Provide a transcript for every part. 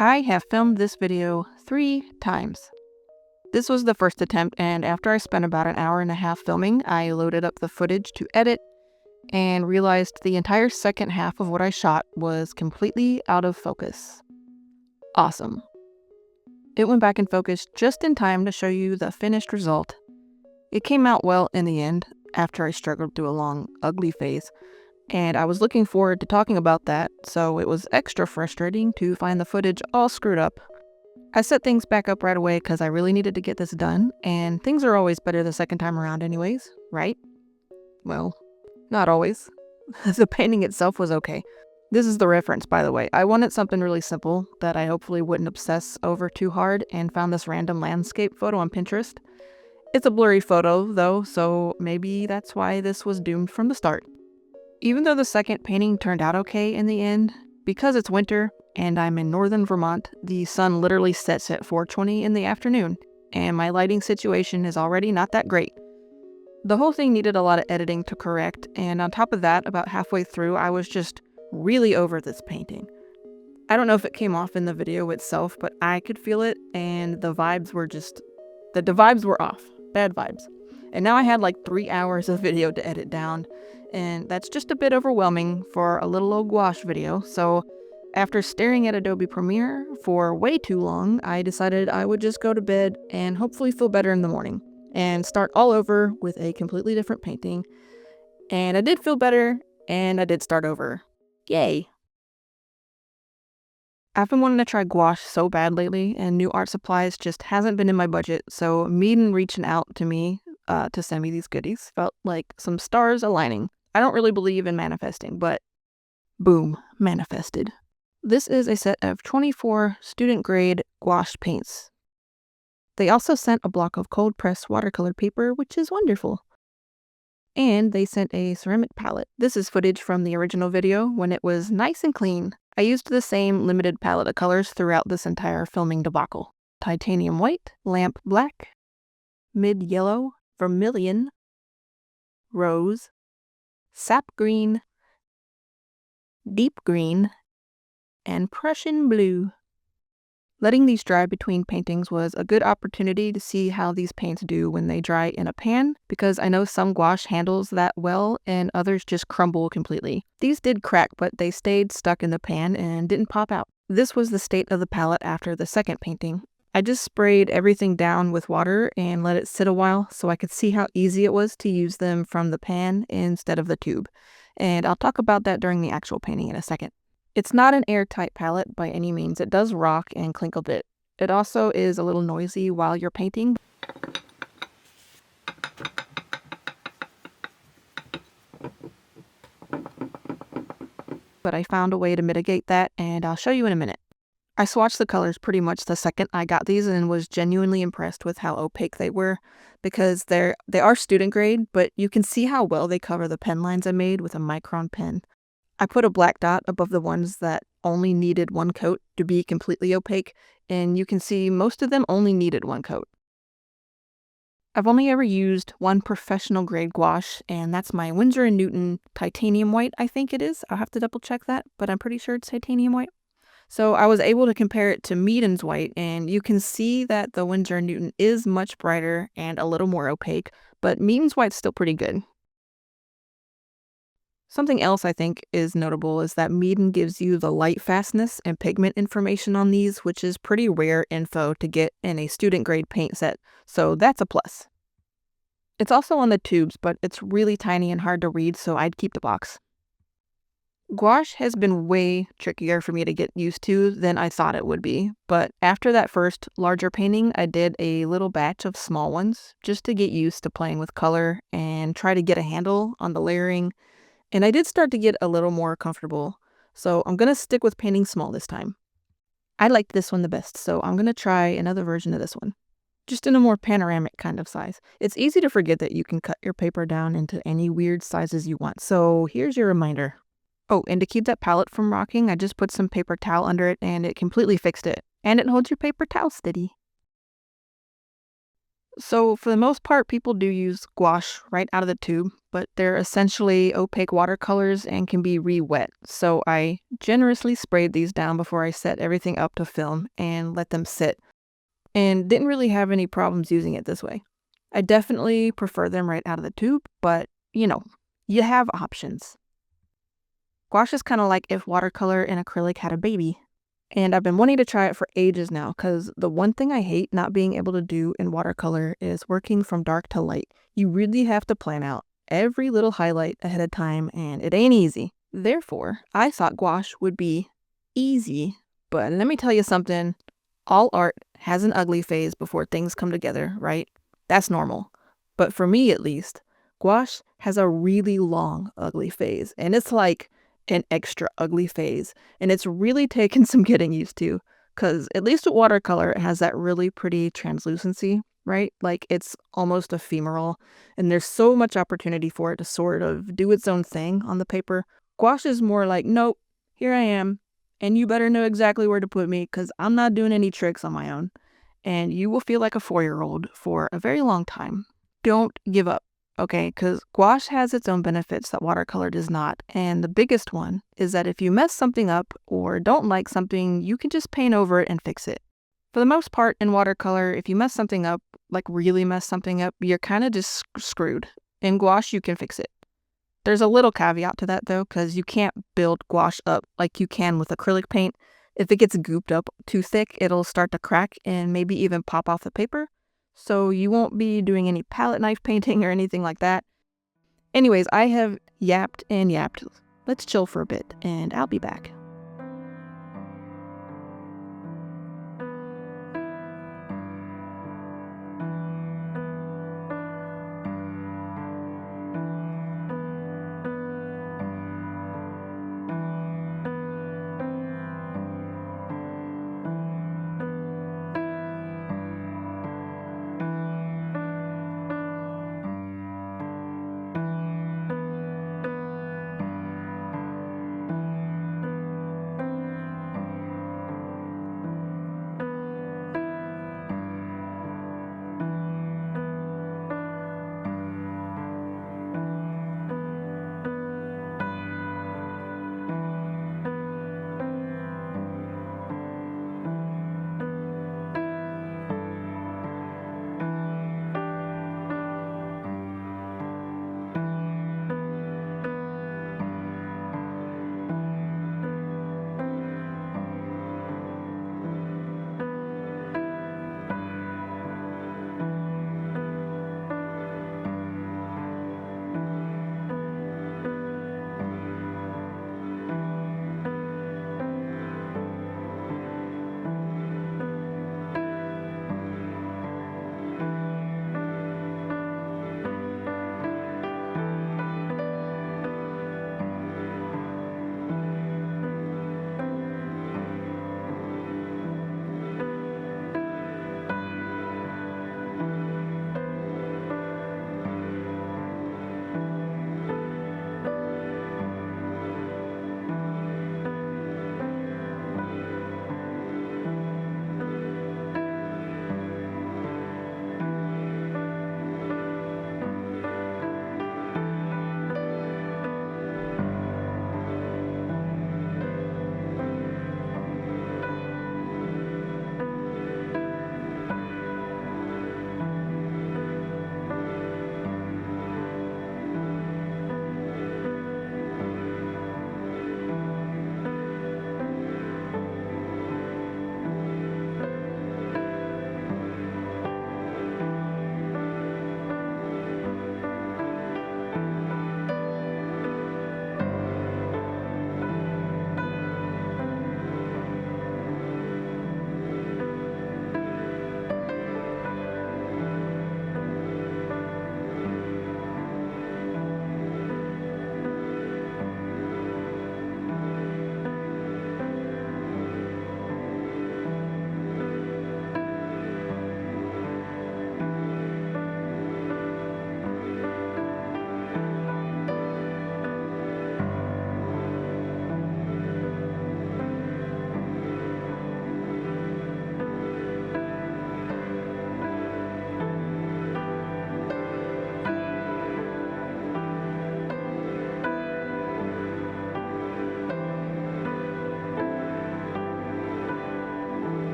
I have filmed this video 3 times. This was the first attempt, and after I spent about an hour and a half filming, I loaded up the footage to edit and realized the entire second half of what I shot was completely out of focus. Awesome. It went back in focus just in time to show you the finished result. It came out well in the end, after I struggled through a long, ugly phase, and I was looking forward to talking about that, so it was extra frustrating to find the footage all screwed up. I set things back up right away because I really needed to get this done, and things are always better the second time around anyways, right? Well, not always. The painting itself was okay. This is the reference, by the way. I wanted something really simple that I hopefully wouldn't obsess over too hard, and found this random landscape photo on Pinterest. It's a blurry photo, though, so maybe that's why this was doomed from the start. Even though the second painting turned out okay in the end, because it's winter and I'm in northern Vermont, the sun literally sets at 4:20 in the afternoon, and my lighting situation is already not that great. The whole thing needed a lot of editing to correct, and on top of that, about halfway through, I was just really over this painting. I don't know if it came off in the video itself, but I could feel it, and the vibes were off. Bad vibes. And now I had like 3 hours of video to edit down, and that's just a bit overwhelming for a little old gouache video, so after staring at Adobe Premiere for way too long, I decided I would just go to bed and hopefully feel better in the morning, and start all over with a completely different painting. And I did feel better, and I did start over. Yay! I've been wanting to try gouache so bad lately, and new art supplies just hasn't been in my budget, so Meeden reaching out to me to send me these goodies felt like some stars aligning. I don't really believe in manifesting, but boom, manifested. This is a set of 24 student-grade gouache paints. They also sent a block of cold-pressed watercolor paper, which is wonderful. And they sent a ceramic palette. This is footage from the original video when it was nice and clean. I used the same limited palette of colors throughout this entire filming debacle. Titanium white, lamp black, mid yellow, vermilion, rose, sap green, deep green, and Prussian blue. Letting these dry between paintings was a good opportunity to see how these paints do when they dry in a pan, because I know some gouache handles that well and others just crumble completely. These did crack, but they stayed stuck in the pan and didn't pop out. This was the state of the palette after the second painting. I just sprayed everything down with water and let it sit a while so I could see how easy it was to use them from the pan instead of the tube. And I'll talk about that during the actual painting in a second. It's not an airtight palette by any means. It does rock and clink a bit. It also is a little noisy while you're painting. But I found a way to mitigate that, and I'll show you in a minute. I swatched the colors pretty much the second I got these and was genuinely impressed with how opaque they were, because they are student grade, but you can see how well they cover the pen lines I made with a micron pen. I put a black dot above the ones that only needed one coat to be completely opaque, and you can see most of them only needed one coat. I've only ever used one professional grade gouache, and that's my Winsor & Newton titanium white, I think it is. I'll have to double check that, but I'm pretty sure it's titanium white. So I was able to compare it to Meeden's white, and you can see that the Winsor & Newton is much brighter and a little more opaque, but Meeden's white's still pretty good. Something else I think is notable is that Meeden gives you the light fastness and pigment information on these, which is pretty rare info to get in a student grade paint set, so that's a plus. It's also on the tubes, but it's really tiny and hard to read, so I'd keep the box. Gouache has been way trickier for me to get used to than I thought it would be, but after that first larger painting, I did a little batch of small ones just to get used to playing with color and try to get a handle on the layering. And I did start to get a little more comfortable, so I'm going to stick with painting small this time. I liked this one the best, so I'm going to try another version of this one, just in a more panoramic kind of size. It's easy to forget that you can cut your paper down into any weird sizes you want, so here's your reminder. Oh, and to keep that palette from rocking, I just put some paper towel under it, and it completely fixed it. And it holds your paper towel steady. So, for the most part, people do use gouache right out of the tube, but they're essentially opaque watercolors and can be re-wet. So, I generously sprayed these down before I set everything up to film and let them sit, and didn't really have any problems using it this way. I definitely prefer them right out of the tube, but you have options. Gouache is kind of like if watercolor and acrylic had a baby. And I've been wanting to try it for ages now because the one thing I hate not being able to do in watercolor is working from dark to light. You really have to plan out every little highlight ahead of time, and it ain't easy. Therefore, I thought gouache would be easy, but let me tell you something. All art has an ugly phase before things come together, right? That's normal. But for me, at least, gouache has a really long ugly phase, and it's like an extra ugly phase. And it's really taken some getting used to, because at least with watercolor, it has that really pretty translucency, right? Like it's almost ephemeral, and there's so much opportunity for it to sort of do its own thing on the paper. Gouache is more like, nope, here I am, and you better know exactly where to put me, because I'm not doing any tricks on my own. And you will feel like a 4-year-old for a very long time. Don't give up. Okay, because gouache has its own benefits that watercolor does not, and the biggest one is that if you mess something up or don't like something, you can just paint over it and fix it. For the most part in watercolor, if you mess something up, like really mess something up, you're kind of just screwed. In gouache, you can fix it. There's a little caveat to that though, because you can't build gouache up like you can with acrylic paint. If it gets gooped up too thick, it'll start to crack and maybe even pop off the paper. So you won't be doing any palette knife painting or anything like that. Anyways, I have yapped and yapped. Let's chill for a bit, and I'll be back.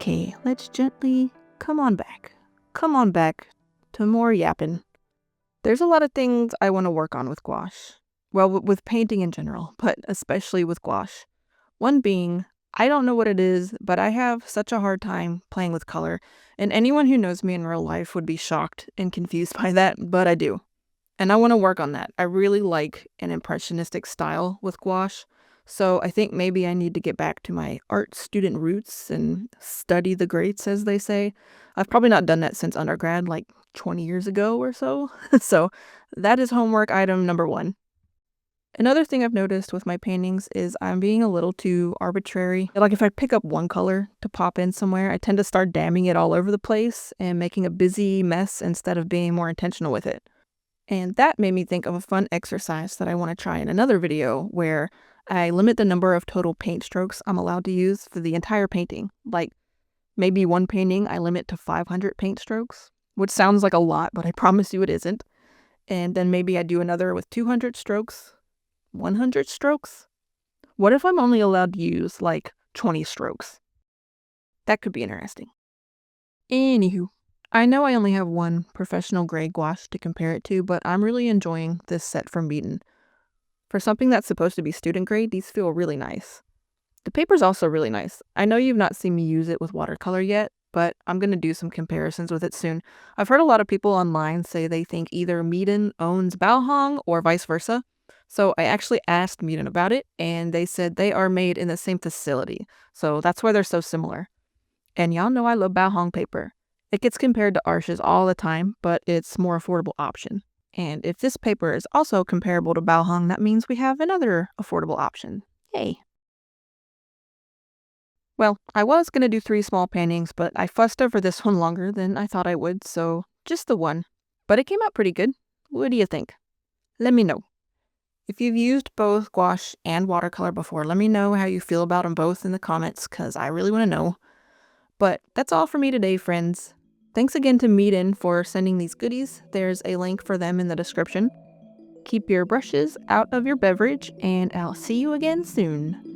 Okay, let's gently come on back. Come on back to more yapping. There's a lot of things I want to work on with gouache. Well, with painting in general, but especially with gouache. One being, I don't know what it is, but I have such a hard time playing with color, and anyone who knows me in real life would be shocked and confused by that, but I do. And I want to work on that. I really like an impressionistic style with gouache, so I think maybe I need to get back to my art student roots and study the greats, as they say. I've probably not done that since undergrad, like 20 years ago or so. So that is homework item number one. Another thing I've noticed with my paintings is I'm being a little too arbitrary. Like if I pick up one color to pop in somewhere, I tend to start damming it all over the place and making a busy mess instead of being more intentional with it. And that made me think of a fun exercise that I want to try in another video where I limit the number of total paint strokes I'm allowed to use for the entire painting. Like maybe one painting I limit to 500 paint strokes, which sounds like a lot, but I promise you it isn't. And then maybe I do another with 200 strokes, 100 strokes. What if I'm only allowed to use like 20 strokes? That could be interesting. Anywho, I know I only have one professional gray gouache to compare it to, but I'm really enjoying this set from Meeden. For something that's supposed to be student grade, these feel really nice. The paper's also really nice. I know you've not seen me use it with watercolor yet, but I'm going to do some comparisons with it soon. I've heard a lot of people online say they think either Meeden owns Baohong or vice versa. So I actually asked Meeden about it, and they said they are made in the same facility. So that's why they're so similar. And y'all know I love Baohong paper. It gets compared to Arches all the time, but it's more affordable option. And if this paper is also comparable to Baohong, that means we have another affordable option. Yay! Well, I was going to do 3 small paintings, but I fussed over this one longer than I thought I would, so just the one. But it came out pretty good. What do you think? Let me know. If you've used both gouache and watercolor before, let me know how you feel about them both in the comments, because I really want to know. But that's all for me today, friends. Thanks again to Meeden for sending these goodies. There's a link for them in the description. Keep your brushes out of your beverage, and I'll see you again soon.